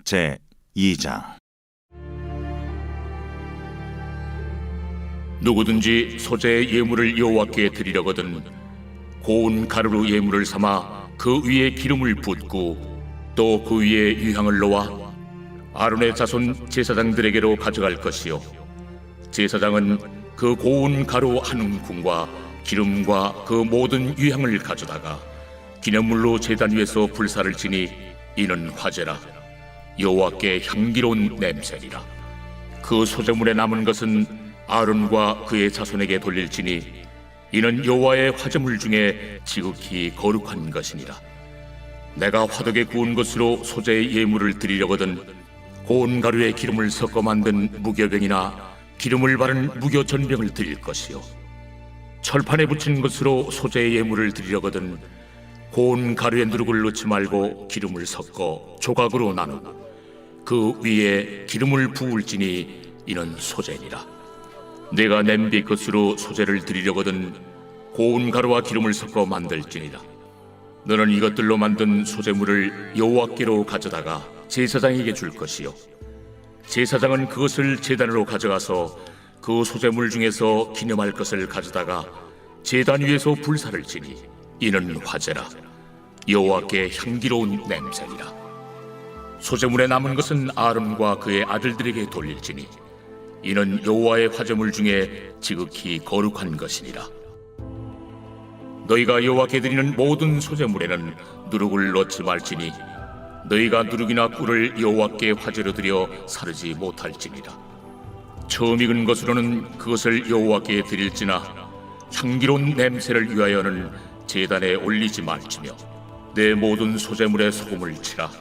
제 2장. 누구든지 소재의 예물을 여호와께 드리려거든 고운 가루로 예물을 삼아 그 위에 기름을 붓고 또 그 위에 유향을 놓아 아론의 자손 제사장들에게로 가져갈 것이요, 제사장은 그 고운 가루 한 움큼과 기름과 그 모든 유향을 가져다가 기념물로 제단 위에서 불사를 지니 이는 화제라. 여호와께 향기로운 냄새니라. 그 소재물에 남은 것은 아론과 그의 자손에게 돌릴지니 이는 여호와의 화제물 중에 지극히 거룩한 것이니라. 내가 화덕에 구운 것으로 소재의 예물을 드리려거든 고운 가루에 기름을 섞어 만든 무교병이나 기름을 바른 무교전병을 드릴 것이요, 철판에 붙인 것으로 소재의 예물을 드리려거든 고운 가루에 누룩을 넣지 말고 기름을 섞어 조각으로 나누고 그 위에 기름을 부을지니 이는 소재니라. 내가 냄비 것으로 소재를 드리려거든 고운 가루와 기름을 섞어 만들지니라. 너는 이것들로 만든 소재물을 여호와께로 가져다가 제사장에게 줄 것이요, 제사장은 그것을 제단으로 가져가서 그 소재물 중에서 기념할 것을 가져다가 제단 위에서 불사를 지니 이는 화제라. 여호와께 향기로운 냄새니라. 소재물에 남은 것은 아론과 그의 아들들에게 돌릴지니 이는 여호와의 화제물 중에 지극히 거룩한 것이니라. 너희가 여호와께 드리는 모든 소재물에는 누룩을 넣지 말지니 너희가 누룩이나 꿀을 여호와께 화제로 드려 사르지 못할지니라. 처음 익은 것으로는 그것을 여호와께 드릴지나 향기로운 냄새를 위하여는 제단에 올리지 말지며 내 모든 소재물에 소금을 치라.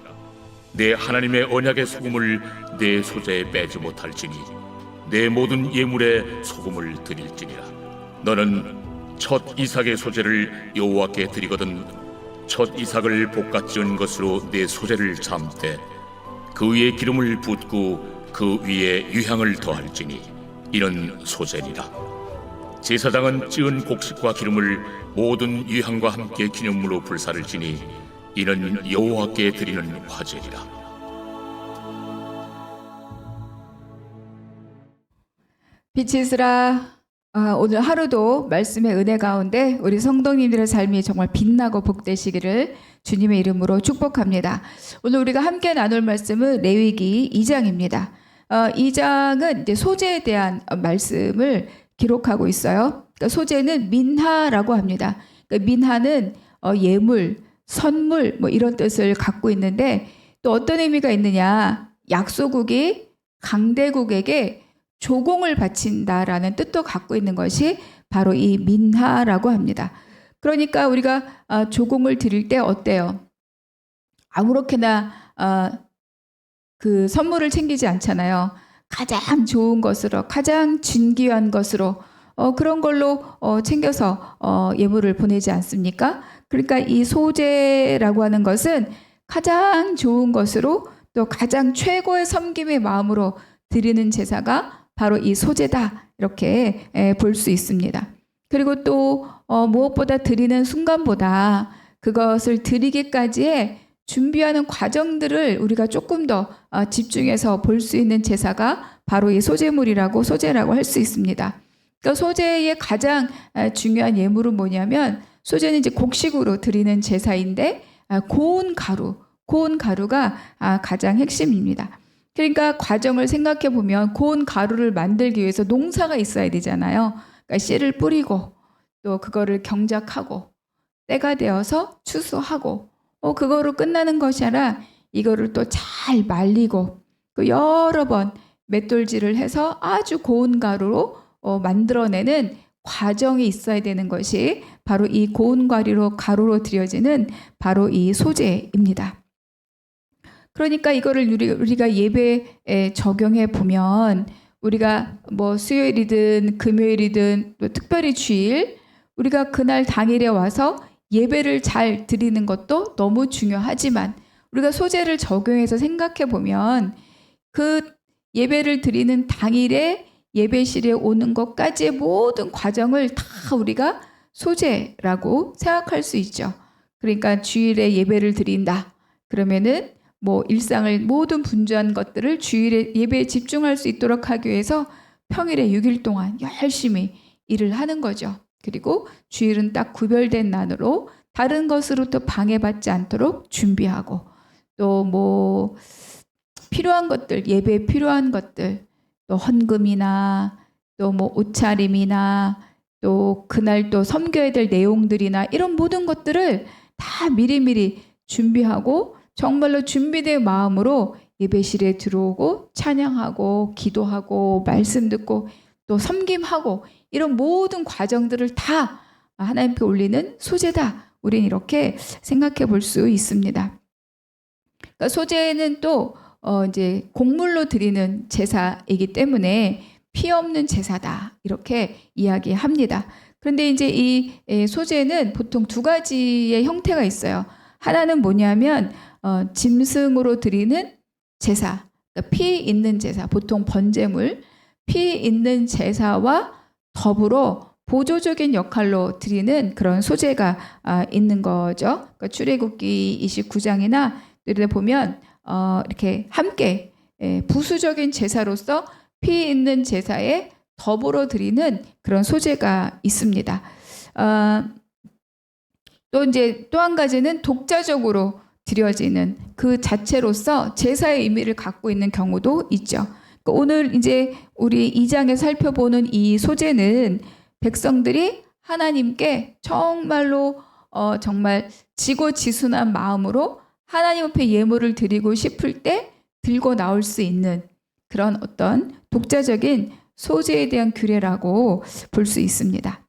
내 하나님의 언약의 소금을 내 소재에 빼지 못할지니 내 모든 예물에 소금을 드릴지니라. 너는 첫 이삭의 소재를 여호와께 드리거든 첫 이삭을 볶아 지은 것으로 내 소재를 삶되 그 위에 기름을 붓고 그 위에 유향을 더할지니 이는 소재니라. 제사장은 찌은 곡식과 기름을 모든 유향과 함께 기념물로 불사를 지니 이는 여호와께 드리는 화제니라. 빛이 있으라. 오늘 하루도 말씀의 은혜 가운데 우리 성도님들의 삶이 정말 빛나고 복되시기를 주님의 이름으로 축복합니다. 오늘 우리가 함께 나눌 말씀은 레위기 2장입니다. 2장은 이제 소재에 대한 말씀을 기록하고 있어요. 그러니까 소재는 민하라고 합니다. 그러니까 민하는 예물, 선물 뭐 이런 뜻을 갖고 있는데 또 어떤 의미가 있느냐? 약소국이 강대국에게 조공을 바친다라는 뜻도 갖고 있는 것이 바로 이 민하라고 합니다. 그러니까 우리가 조공을 드릴 때 어때요? 아무렇게나 그 선물을 챙기지 않잖아요. 가장 좋은 것으로, 가장 진귀한 것으로 그런 걸로 챙겨서 예물을 보내지 않습니까? 그러니까 이 소재라고 하는 것은 가장 좋은 것으로 또 가장 최고의 섬김의 마음으로 드리는 제사가 바로 이 소재다, 이렇게 볼 수 있습니다. 그리고 또 무엇보다 드리는 순간보다 그것을 드리기까지의 준비하는 과정들을 우리가 조금 더 집중해서 볼 수 있는 제사가 바로 이 소재물이라고, 소재라고 할 수 있습니다. 그러니까 소재의 가장 중요한 예물은 뭐냐면, 소재는 이제 곡식으로 드리는 제사인데 고운 가루가 가장 핵심입니다. 그러니까 과정을 생각해 보면 고운 가루를 만들기 위해서 농사가 있어야 되잖아요. 그러니까 씨를 뿌리고 또 그거를 경작하고 때가 되어서 추수하고 그거로 끝나는 것이 아니라 이거를 또 잘 말리고 그 여러 번 맷돌질을 해서 아주 고운 가루로 만들어내는 과정이 있어야 되는 것이 바로 이 고운 가루로 드려지는 바로 이 소재입니다. 그러니까 이거를 우리가 예배에 적용해 보면 우리가 뭐 수요일이든 금요일이든 또 특별히 주일 우리가 그날 당일에 와서 예배를 잘 드리는 것도 너무 중요하지만 우리가 소재를 적용해서 생각해 보면 그 예배를 드리는 당일에 예배실에 오는 것까지의 모든 과정을 다 우리가 소재라고 생각할 수 있죠. 그러니까 주일에 예배를 드린다. 그러면은 뭐 일상을 모든 분주한 것들을 주일에 예배에 집중할 수 있도록 하기 위해서 평일에 6일 동안 열심히 일을 하는 거죠. 그리고 주일은 딱 구별된 날으로 다른 것으로부터 방해받지 않도록 준비하고, 또 뭐 필요한 것들, 예배에 필요한 것들, 또 헌금이나 또 뭐 옷차림이나 또 그날 또 섬겨야 될 내용들이나 이런 모든 것들을 다 미리미리 준비하고 정말로 준비된 마음으로 예배실에 들어오고 찬양하고 기도하고 말씀 듣고 또 섬김하고 이런 모든 과정들을 다 하나님께 올리는 소제다. 우리는 이렇게 생각해 볼 수 있습니다. 그러니까 소제는 또 이제 곡물로 드리는 제사이기 때문에 피 없는 제사다. 이렇게 이야기합니다. 그런데 이제 이 소제는 보통 두 가지의 형태가 있어요. 하나는 뭐냐면 짐승으로 드리는 제사, 그러니까 피 있는 제사, 보통 번제물, 피 있는 제사와 더불어 보조적인 역할로 드리는 그런 소제가 있는 거죠. 그러니까 출애굽기 29장이나 이런 데 보면 이렇게 함께 부수적인 제사로서 피 있는 제사에 더불어 드리는 그런 소제가 있습니다. 또 이제 또 한 가지는 독자적으로 드려지는 그 자체로서 제사의 의미를 갖고 있는 경우도 있죠. 그러니까 오늘 이제 우리 2장에 살펴보는 이 소제는 백성들이 하나님께 정말로 정말 지고지순한 마음으로 하나님 앞에 예물을 드리고 싶을 때 들고 나올 수 있는 그런 어떤 독자적인 소제에 대한 규례라고 볼 수 있습니다.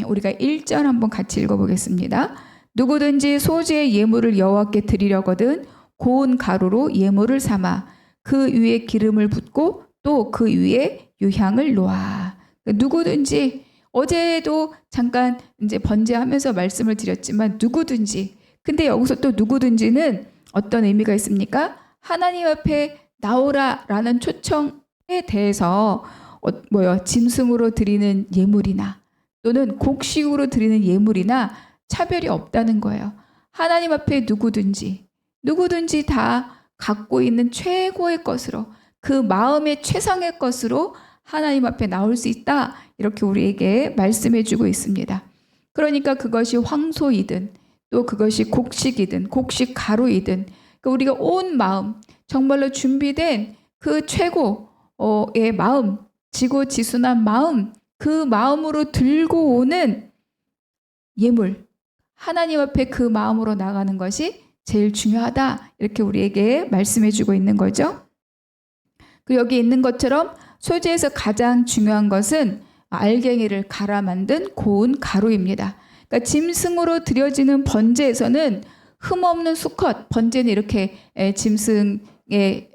우리가 1절 한번 같이 읽어보겠습니다. 누구든지 소제의 예물을 여호와께 드리려거든 고운 가루로 예물을 삼아 그 위에 기름을 붓고 또 그 위에 유향을 놓아. 누구든지, 어제도 잠깐 이제 번제하면서 말씀을 드렸지만 누구든지, 근데 여기서 또 누구든지는 어떤 의미가 있습니까? 하나님 앞에 나오라라는 초청에 대해서 짐승으로 드리는 예물이나 또는 곡식으로 드리는 예물이나 차별이 없다는 거예요. 하나님 앞에 누구든지 다 갖고 있는 최고의 것으로, 그 마음의 최상의 것으로 하나님 앞에 나올 수 있다. 이렇게 우리에게 말씀해 주고 있습니다. 그러니까 그것이 황소이든 또 그것이 곡식이든 곡식 가루이든, 그러니까 우리가 온 마음, 정말로 준비된 그 최고의 마음, 지고지순한 마음, 그 마음으로 들고 오는 예물, 하나님 앞에 그 마음으로 나가는 것이 제일 중요하다. 이렇게 우리에게 말씀해 주고 있는 거죠. 그리고 여기 있는 것처럼 소제에서 가장 중요한 것은 알갱이를 갈아 만든 고운 가루입니다. 그러니까 짐승으로 드려지는 번제에서는 흠없는 수컷, 번제는 이렇게 짐승의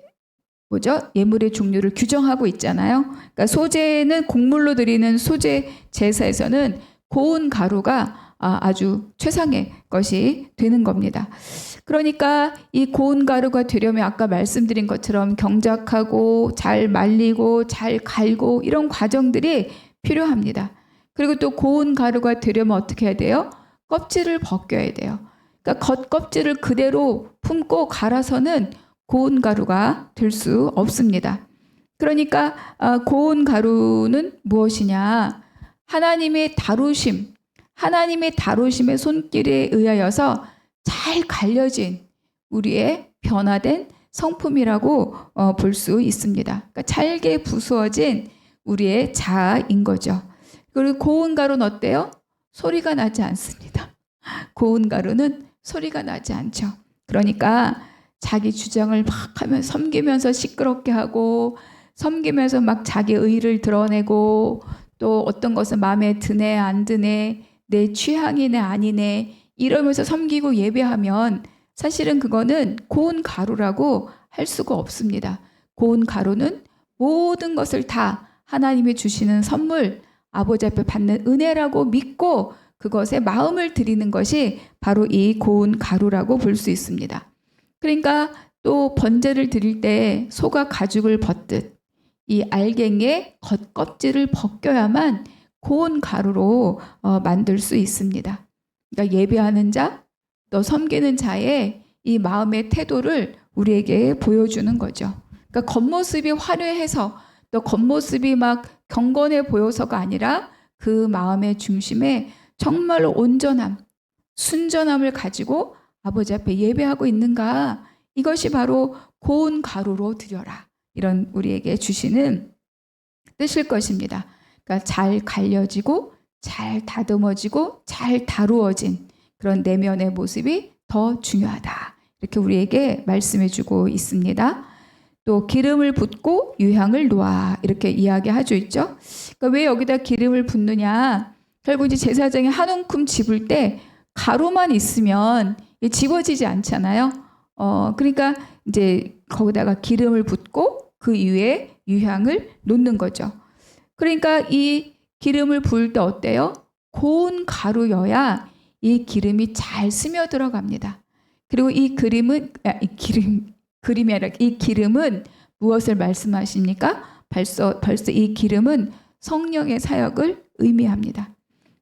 예물의 종류를 규정하고 있잖아요. 그러니까 소제는 곡물로 드리는 소제 제사에서는 고운 가루가 아주 최상의 것이 되는 겁니다. 그러니까 이 고운 가루가 되려면 아까 말씀드린 것처럼 경작하고 잘 말리고 잘 갈고 이런 과정들이 필요합니다. 그리고 또 고운 가루가 되려면 어떻게 해야 돼요? 껍질을 벗겨야 돼요. 그러니까 겉껍질을 그대로 품고 갈아서는 고운 가루가 될 수 없습니다. 그러니까 고운 가루는 무엇이냐? 하나님의 다루심의 손길에 의하여서 잘 갈려진 우리의 변화된 성품이라고 볼 수 있습니다. 그러니까 잘게 부수어진 우리의 자아인 거죠. 그리고 고운 가루는 어때요? 소리가 나지 않습니다. 고운 가루는 소리가 나지 않죠. 그러니까 자기 주장을 막 하면 섬기면서 시끄럽게 하고, 섬기면서 막 자기 의의를 드러내고, 또 어떤 것은 마음에 드네 안 드네, 내 취향이네 아니네 이러면서 섬기고 예배하면 사실은 그거는 고운 가루라고 할 수가 없습니다. 고운 가루는 모든 것을 다 하나님이 주시는 선물, 아버지 앞에 받는 은혜라고 믿고 그것에 마음을 드리는 것이 바로 이 고운 가루라고 볼 수 있습니다. 그러니까 또 번제를 드릴 때 소가 가죽을 벗듯 이 알갱이의 겉껍질을 벗겨야만 고운 가루로 만들 수 있습니다. 그러니까 예배하는 자, 또 섬기는 자의 이 마음의 태도를 우리에게 보여주는 거죠. 그러니까 겉모습이 화려해서 또 겉모습이 막 경건해 보여서가 아니라 그 마음의 중심에 정말로 온전함, 순전함을 가지고 아버지 앞에 예배하고 있는가? 이것이 바로 고운 가루로 드려라. 이런 우리에게 주시는 뜻일 것입니다. 그러니까 잘 갈려지고 잘 다듬어지고 잘 다루어진 그런 내면의 모습이 더 중요하다. 이렇게 우리에게 말씀해 주고 있습니다. 또 기름을 붓고 유향을 놓아 이렇게 이야기하죠 있죠. 그러니까 왜 여기다 기름을 붓느냐? 결국 이제 제사장이 한 움큼 집을 때 가루만 있으면 집어지지 않잖아요. 그러니까 이제 거기다가 기름을 붓고 그 위에 유향을 놓는 거죠. 그러니까 이 기름을 부을 때 어때요? 고운 가루여야 이 기름이 잘 스며들어 갑니다. 그리고 이 기름이 아니라 이 기름은 무엇을 말씀하십니까? 벌써 이 기름은 성령의 사역을 의미합니다.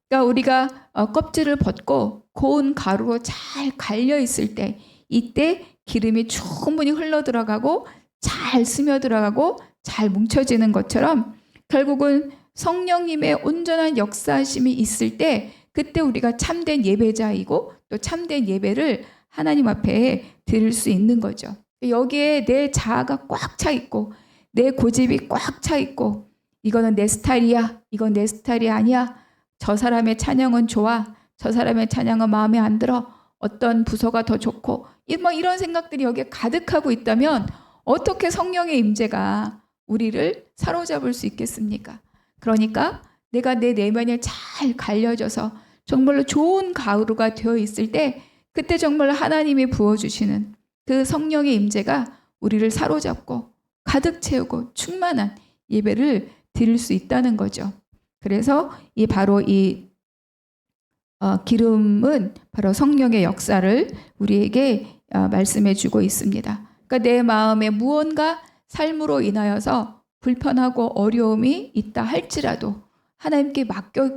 그러니까 우리가 껍질을 벗고 고운 가루로 잘 갈려 있을 때 이때 기름이 충분히 흘러 들어가고 잘 스며 들어가고 잘 뭉쳐지는 것처럼 결국은 성령님의 온전한 역사하심이 있을 때 그때 우리가 참된 예배자이고 또 참된 예배를 하나님 앞에 드릴 수 있는 거죠. 여기에 내 자아가 꽉 차 있고 내 고집이 꽉 차 있고 이거는 내 스타일이야, 이건 내 스타일이 아니야, 저 사람의 찬양은 좋아, 저 사람의 찬양은 마음에 안 들어, 어떤 부서가 더 좋고 이런 생각들이 여기에 가득하고 있다면 어떻게 성령의 임재가 우리를 사로잡을 수 있겠습니까? 그러니까 내가 내 내면에 잘 갈려져서 정말로 좋은 가루가 되어 있을 때 그때 정말 하나님이 부어주시는 그 성령의 임재가 우리를 사로잡고 가득 채우고 충만한 예배를 드릴 수 있다는 거죠. 그래서 바로 이 기름은 바로 성령의 역사를 우리에게 말씀해 주고 있습니다. 그러니까 내 마음에 무언가 삶으로 인하여서 불편하고 어려움이 있다 할지라도 하나님께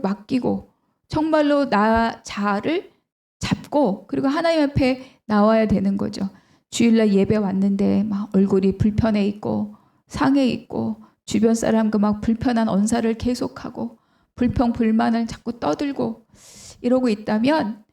맡기고 정말로 나 자아를 잡고 그리고 하나님 앞에 나와야 되는 거죠. 주일날 예배 왔는데 막 얼굴이 불편해 있고 상해 있고 주변 사람과 막 불편한 언사를 계속하고 불평불만을 자꾸 떠들고 이러고 있다면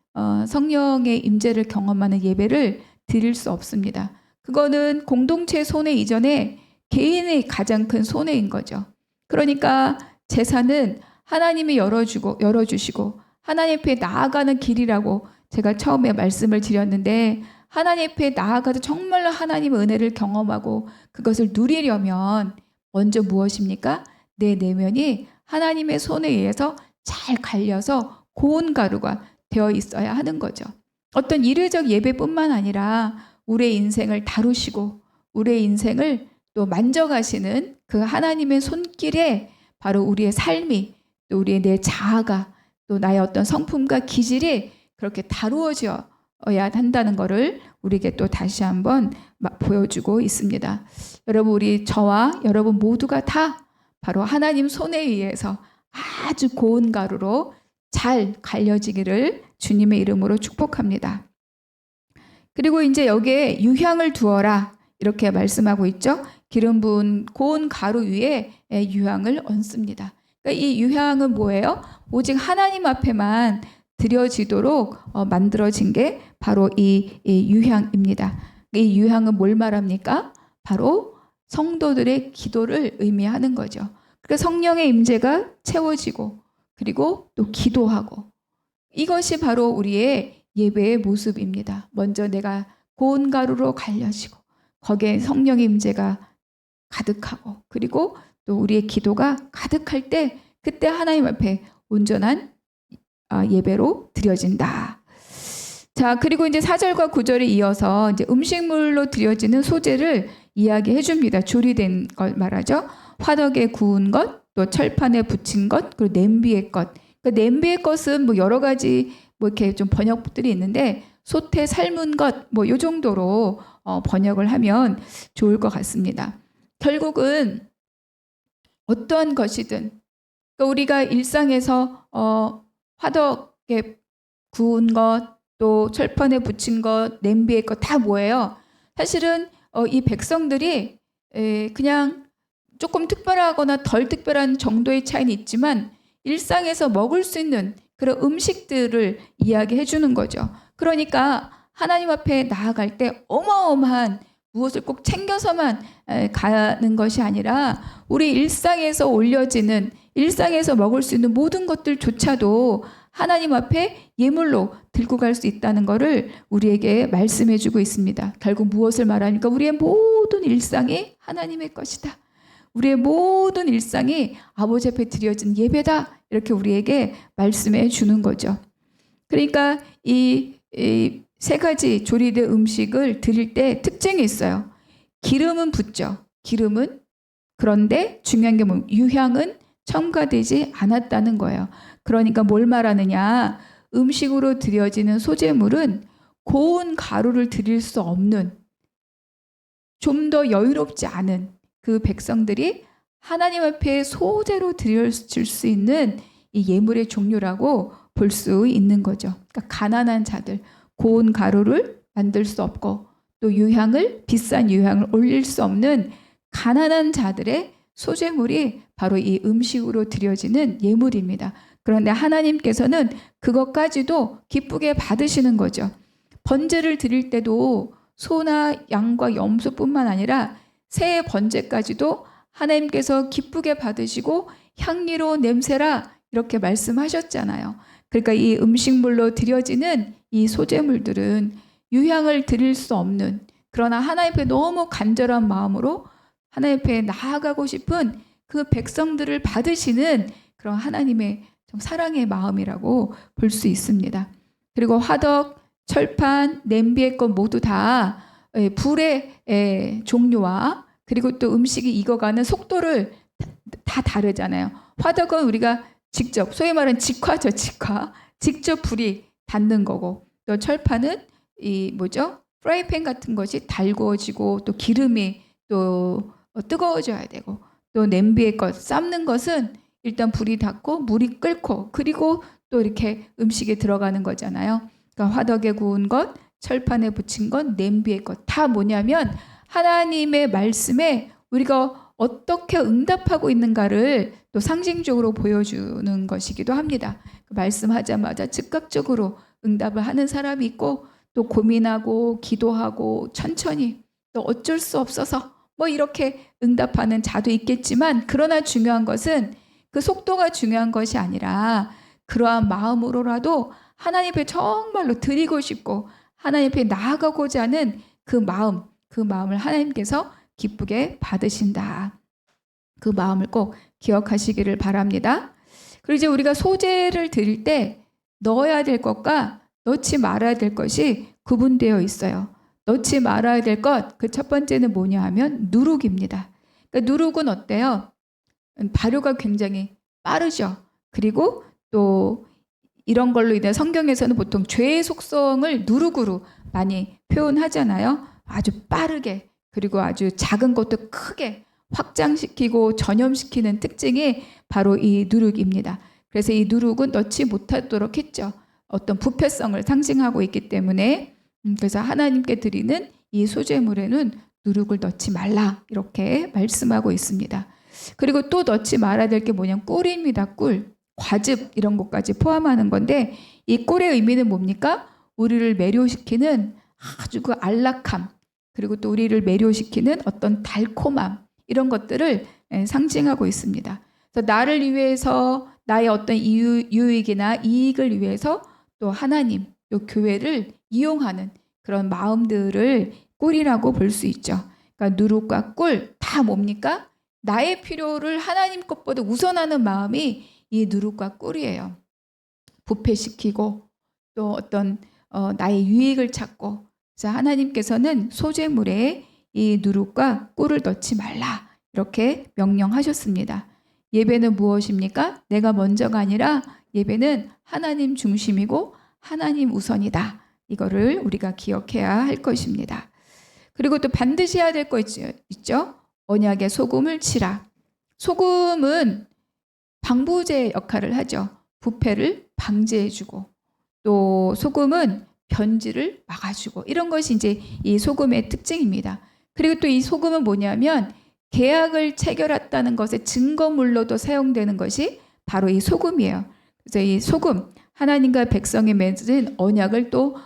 성령의 임재를 경험하는 예배를 드릴 수 없습니다. 그거는 공동체 손해 이전에 개인의 가장 큰 손해인 거죠. 그러니까 제사는 하나님이 열어주시고 하나님 앞에 나아가는 길이라고 제가 처음에 말씀을 드렸는데 하나님 앞에 나아가서 정말로 하나님의 은혜를 경험하고 그것을 누리려면 먼저 무엇입니까? 내 내면이 하나님의 손에 의해서 잘 갈려서 고운 가루가 되어 있어야 하는 거죠. 어떤 이례적 예배뿐만 아니라 우리의 인생을 다루시고 우리의 인생을 또 만져가시는 그 하나님의 손길에 바로 우리의 삶이 또 우리의 내 자아가 또 나의 어떤 성품과 기질이 그렇게 다루어져야 한다는 것을 우리에게 또 다시 한번 보여주고 있습니다. 여러분, 저와 여러분 모두가 다 바로 하나님 손에 의해서 아주 고운 가루로 잘 갈려지기를 주님의 이름으로 축복합니다. 그리고 이제 여기에 유향을 두어라 이렇게 말씀하고 있죠. 기름 부은 고운 가루 위에 유향을 얹습니다. 그러니까 이 유향은 뭐예요? 오직 하나님 앞에만 드려지도록 만들어진 게 바로 이 유향입니다. 이 유향은 뭘 말합니까? 바로 성도들의 기도를 의미하는 거죠. 그러니까 성령의 임재가 채워지고 그리고 또 기도하고 이것이 바로 우리의 예배의 모습입니다. 먼저 내가 고운 가루로 갈려지고 거기에 성령의 임재가 가득하고 그리고 또 우리의 기도가 가득할 때 그때 하나님 앞에 온전한 예배로 드려진다. 자, 그리고 이제 4절과 9절에 이어서 이제 음식물로 드려지는 소재를 이야기해 줍니다. 조리된 걸 말하죠. 화덕에 구운 것, 또 철판에 붙인 것, 그리고 냄비의 것. 그러니까 냄비의 것은 뭐 여러 가지 이렇게 좀 번역들이 있는데 솥에 삶은 것, 요 정도로 번역을 하면 좋을 것 같습니다. 결국은 어떠한 것이든 그러니까 우리가 일상에서 화덕에 구운 것, 또 철판에 붙인 것, 냄비의 것 다 뭐예요? 사실은 이 백성들이 그냥 조금 특별하거나 덜 특별한 정도의 차이는 있지만 일상에서 먹을 수 있는 그런 음식들을 이야기해 주는 거죠. 그러니까 하나님 앞에 나아갈 때 어마어마한 무엇을 꼭 챙겨서만 가는 것이 아니라 우리 일상에서 올려지는, 일상에서 먹을 수 있는 모든 것들조차도 하나님 앞에 예물로 들고 갈 수 있다는 것을 우리에게 말씀해 주고 있습니다. 결국 무엇을 말하니까 우리의 모든 일상이 하나님의 것이다. 우리의 모든 일상이 아버지 앞에 드려진 예배다. 이렇게 우리에게 말씀해 주는 거죠. 그러니까 이 세 가지 조리된 음식을 드릴 때 특징이 있어요. 기름은 붓죠. 기름은. 그런데 중요한 게 뭐냐면 유향은 첨가되지 않았다는 거예요. 그러니까 뭘 말하느냐. 음식으로 드려지는 소제물은 고운 가루를 드릴 수 없는, 좀 더 여유롭지 않은 그 백성들이 하나님 앞에 소제로 드릴 수 있는 이 예물의 종류라고 볼 수 있는 거죠. 그러니까 가난한 자들, 고운 가루를 만들 수 없고 또 비싼 유향을 올릴 수 없는 가난한 자들의 소제물이 바로 이 음식으로 드려지는 예물입니다. 그런데 하나님께서는 그것까지도 기쁘게 받으시는 거죠. 번제를 드릴 때도 소나 양과 염소뿐만 아니라 새의 번제까지도 하나님께서 기쁘게 받으시고 향기로운 냄새라 이렇게 말씀하셨잖아요. 그러니까 이 음식물로 드려지는 이 소제물들은 유향을 드릴 수 없는, 그러나 하나님 앞에 너무 간절한 마음으로 하나님 앞에 나아가고 싶은 그 백성들을 받으시는 그런 하나님의 좀 사랑의 마음이라고 볼 수 있습니다. 그리고 화덕, 철판, 냄비의 것 모두 다 불의 종류와 그리고 또 음식이 익어가는 속도를 다 다르잖아요. 화덕은 우리가 직접, 소위 말하는 직화죠, 직화. 직접 불이 닿는 거고, 또 철판은 프라이팬 같은 것이 달구어지고 또 기름이 또 뜨거워져야 되고, 또 냄비의 것, 삶는 것은 일단 불이 닿고 물이 끓고 그리고 또 이렇게 음식에 들어가는 거잖아요. 그러니까 화덕에 구운 것, 철판에 붙인 것, 냄비의 것 다 뭐냐면 하나님의 말씀에 우리가 어떻게 응답하고 있는가를 또 상징적으로 보여주는 것이기도 합니다. 말씀하자마자 즉각적으로 응답을 하는 사람이 있고 또 고민하고 기도하고 천천히 또 어쩔 수 없어서 이렇게 응답하는 자도 있겠지만, 그러나 중요한 것은 그 속도가 중요한 것이 아니라 그러한 마음으로라도 하나님 앞에 정말로 드리고 싶고 하나님 앞에 나아가고자 하는 그 마음을 하나님께서 기쁘게 받으신다. 그 마음을 꼭 기억하시기를 바랍니다. 그리고 이제 우리가 소제를 드릴 때 넣어야 될 것과 넣지 말아야 될 것이 구분되어 있어요. 넣지 말아야 될 것, 그 첫 번째는 뭐냐 하면 누룩입니다. 그러니까 누룩은 어때요? 발효가 굉장히 빠르죠. 그리고 또 이런 걸로 인해 성경에서는 보통 죄의 속성을 누룩으로 많이 표현하잖아요. 아주 빠르게, 그리고 아주 작은 것도 크게 확장시키고 전염시키는 특징이 바로 이 누룩입니다. 그래서 이 누룩은 넣지 못하도록 했죠. 어떤 부패성을 상징하고 있기 때문에. 그래서 하나님께 드리는 이 소제물에는 누룩을 넣지 말라 이렇게 말씀하고 있습니다. 그리고 또 넣지 말아야 될 게 뭐냐면 꿀입니다. 꿀, 과즙 이런 것까지 포함하는 건데, 이 꿀의 의미는 뭡니까? 우리를 매료시키는 아주 그 안락함, 그리고 또 우리를 매료시키는 어떤 달콤함, 이런 것들을 상징하고 있습니다. 그래서 나를 위해서 나의 어떤 유익이나 이익을 위해서 또 하나님, 또 교회를 이용하는 그런 마음들을 꿀이라고 볼 수 있죠. 그러니까 누룩과 꿀 다 뭡니까? 나의 필요를 하나님 것보다 우선하는 마음이 이 누룩과 꿀이에요. 부패시키고 또 어떤 나의 유익을 찾고, 그래서 하나님께서는 소제물에 이 누룩과 꿀을 넣지 말라 이렇게 명령하셨습니다. 예배는 무엇입니까? 내가 먼저가 아니라 예배는 하나님 중심이고 하나님 우선이다. 이거를 우리가 기억해야 할 것입니다. 그리고 또 반드시 해야 될 거 있죠? 언약에 소금을 치라. 소금은 방부제 역할을 하죠. 부패를 방지해주고, 또 소금은 변질을 막아주고 이런 것이 이제 이 소금의 특징입니다. 그리고 또 이 소금은 뭐냐면 계약을 체결했다는 것의 증거물로도 사용되는 것이 바로 이 소금이에요. 그래서 이 소금 하나님과 백성이 맺은 언약을 또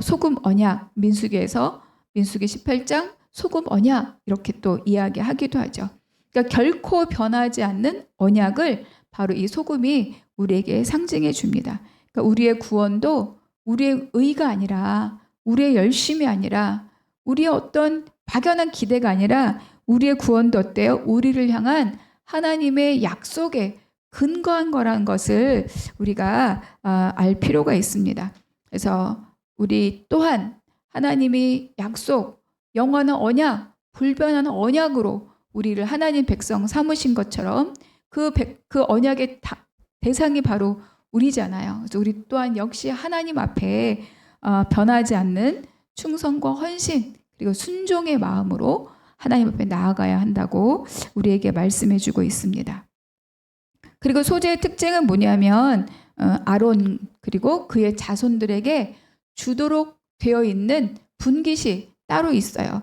소금 언약 민수기에서 민수기 18장 소금 언약 이렇게 또 이야기하기도 하죠. 그러니까 결코 변하지 않는 언약을 바로 이 소금이 우리에게 상징해 줍니다. 그러니까 우리의 구원도 우리의 의가 아니라 우리의 열심이 아니라 우리의 어떤 막연한 기대가 아니라 우리의 구원도 어때요? 우리를 향한 하나님의 약속에 근거한 거라는 것을 우리가 알 필요가 있습니다. 그래서 우리 또한 하나님이 약속, 영원한 언약, 불변하는 언약으로 우리를 하나님 백성 삼으신 것처럼 그 언약의 대상이 바로 우리잖아요. 그래서 우리 또한 역시 하나님 앞에 변하지 않는 충성과 헌신 그리고 순종의 마음으로 하나님 앞에 나아가야 한다고 우리에게 말씀해 주고 있습니다. 그리고 소재의 특징은 뭐냐면 아론 그리고 그의 자손들에게 주도록 되어 있는 분깃이 따로 있어요.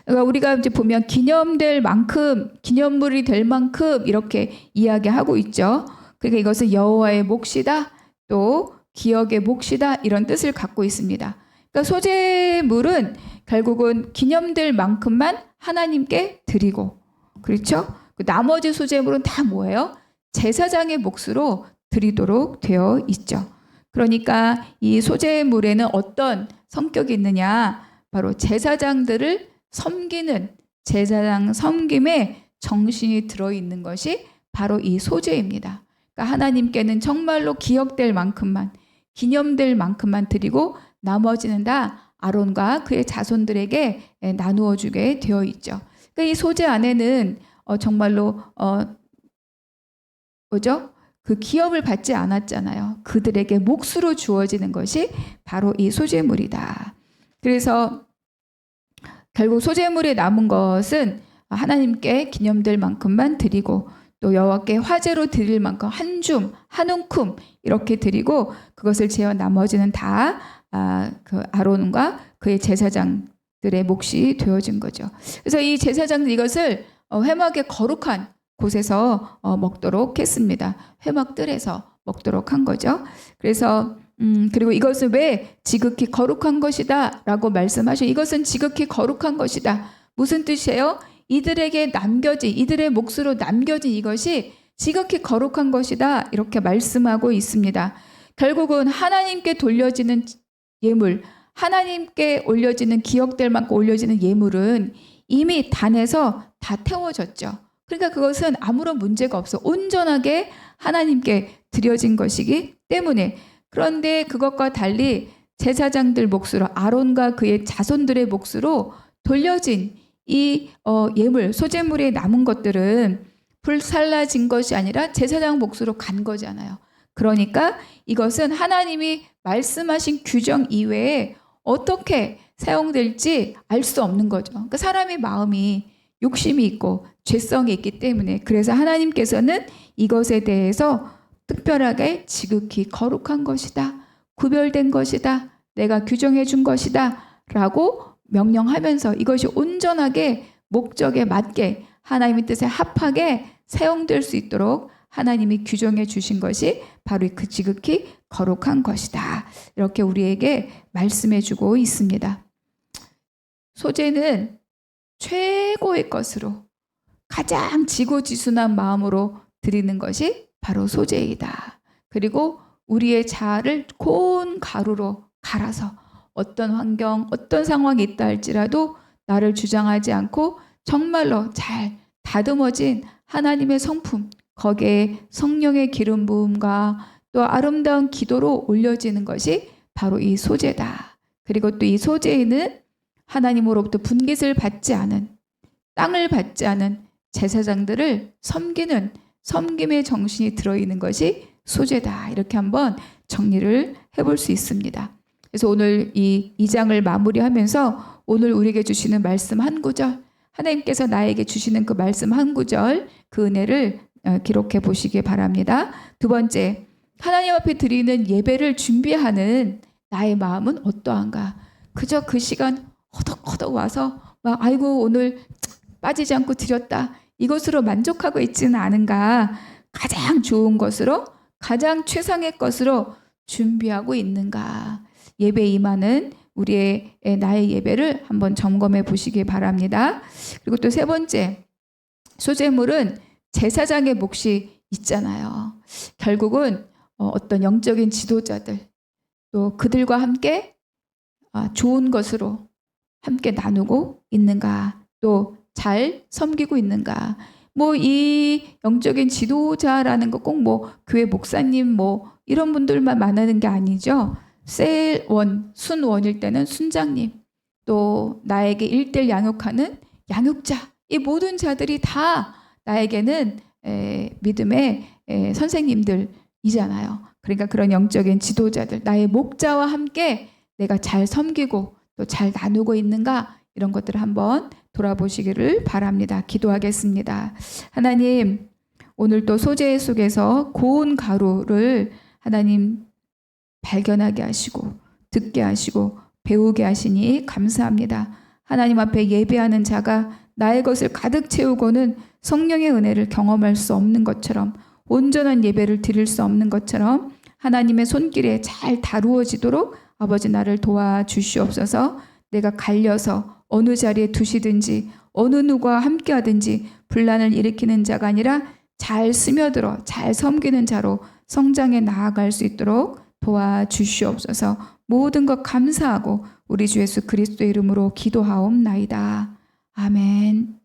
그러니까 우리가 이제 보면 기념될 만큼, 기념물이 될 만큼 이렇게 이야기하고 있죠. 그러니까 이것은 여호와의 몫이다, 또 기억의 몫이다 이런 뜻을 갖고 있습니다. 그러니까 소재물은 결국은 기념될 만큼만 하나님께 드리고, 그렇죠? 나머지 소재물은 다 뭐예요? 제사장의 몫으로 드리도록 되어 있죠. 그러니까 이 소재물에는 어떤 성격이 있느냐? 바로 제사장들을 섬기는 제사장 섬김에 정신이 들어있는 것이 바로 이 소재입니다. 그러니까 하나님께는 정말로 기억될 만큼만, 기념될 만큼만 드리고 나머지는 다 아론과 그의 자손들에게 나누어 주게 되어 있죠. 그러니까 이 소재 안에는 정말로 뭐죠? 그 기업을 받지 않았잖아요. 그들에게 몫으로 주어지는 것이 바로 이 소재물이다. 그래서 결국 소재물에 남은 것은 하나님께 기념될 만큼만 드리고 또 여호와께 화제로 드릴 만큼 한 줌, 한 움큼 이렇게 드리고 그것을 제어 나머지는 다 그 아론과 그의 제사장들의 몫이 되어진 거죠. 그래서 이 제사장들 이것을 회막의 거룩한 곳에서 먹도록 했습니다. 회막들에서 먹도록 한 거죠. 그래서 그리고 이것을 왜 지극히 거룩한 것이다 라고 말씀하셔. 이것은 지극히 거룩한 것이다. 무슨 뜻이에요? 이들에게 남겨진, 이들의 몫으로 남겨진 이것이 지극히 거룩한 것이다 이렇게 말씀하고 있습니다. 결국은 하나님께 돌려지는 예물, 하나님께 올려지는 기억될 만큼 올려지는 예물은 이미 단에서 다 태워졌죠. 그러니까 그것은 아무런 문제가 없어. 온전하게 하나님께 드려진 것이기 때문에. 그런데 그것과 달리 제사장들 몫으로 아론과 그의 자손들의 몫으로 돌려진 이 예물, 소재물에 남은 것들은 불살라진 것이 아니라 제사장 몫으로 간 거잖아요. 그러니까 이것은 하나님이 말씀하신 규정 이외에 어떻게 사용될지 알 수 없는 거죠. 그러니까 사람의 마음이 욕심이 있고 죄성이 있기 때문에 그래서 하나님께서는 이것에 대해서 특별하게 지극히 거룩한 것이다. 구별된 것이다. 내가 규정해 준 것이다. 라고 명령하면서 이것이 온전하게 목적에 맞게 하나님의 뜻에 합하게 사용될 수 있도록 하나님이 규정해 주신 것이 바로 그 지극히 거룩한 것이다. 이렇게 우리에게 말씀해 주고 있습니다. 소재는 최고의 것으로 가장 지고지순한 마음으로 드리는 것이 바로 소재이다. 그리고 우리의 자아를 고운 가루로 갈아서 어떤 환경, 어떤 상황이 있다 할지라도 나를 주장하지 않고 정말로 잘 다듬어진 하나님의 성품, 거기에 성령의 기름 부음과 또 아름다운 기도로 올려지는 것이 바로 이 소재다. 그리고 또 이 소재에는 하나님으로부터 분깃을 받지 않은, 땅을 받지 않은 제사장들을 섬기는 섬김의 정신이 들어있는 것이 소재다. 이렇게 한번 정리를 해볼 수 있습니다. 그래서 오늘 이 2장을 마무리하면서 오늘 우리에게 주시는 말씀 한 구절, 하나님께서 나에게 주시는 그 말씀 한 구절, 그 은혜를 기록해 보시기 바랍니다. 두 번째, 하나님 앞에 드리는 예배를 준비하는 나의 마음은 어떠한가? 그저 그 시간 허덕허덕 와서 막 아이고 오늘 빠지지 않고 드렸다. 이것으로 만족하고 있지는 않은가? 가장 좋은 것으로 가장 최상의 것으로 준비하고 있는가? 예배 임하는 우리의 나의 예배를 한번 점검해 보시기 바랍니다. 그리고 또 세 번째, 소재물은 제사장의 몫이 있잖아요. 결국은 어떤 영적인 지도자들 또 그들과 함께 좋은 것으로 함께 나누고 있는가, 또 잘 섬기고 있는가. 뭐 이 영적인 지도자라는 거 꼭 뭐 교회 목사님 뭐 이런 분들만 말하는 게 아니죠. 셀원, 순원일 때는 순장님, 또 나에게 일대일 양육하는 양육자, 이 모든 자들이 다 나에게는 믿음의 선생님들이잖아요. 그러니까 그런 영적인 지도자들, 나의 목자와 함께 내가 잘 섬기고 또 잘 나누고 있는가, 이런 것들을 한번 돌아보시기를 바랍니다. 기도하겠습니다. 하나님, 오늘 또 소재 속에서 고운 가루를 하나님 발견하게 하시고 듣게 하시고 배우게 하시니 감사합니다. 하나님 앞에 예배하는 자가 나의 것을 가득 채우고는 성령의 은혜를 경험할 수 없는 것처럼, 온전한 예배를 드릴 수 없는 것처럼 하나님의 손길에 잘 다루어지도록 아버지 나를 도와주시옵소서. 내가 갈려서 어느 자리에 두시든지 어느 누구와 함께 하든지 분란을 일으키는 자가 아니라 잘 스며들어 잘 섬기는 자로 성장해 나아갈 수 있도록 도와주시옵소서. 모든 것 감사하고 우리 주 예수 그리스도의 이름으로 기도하옵나이다. 아멘.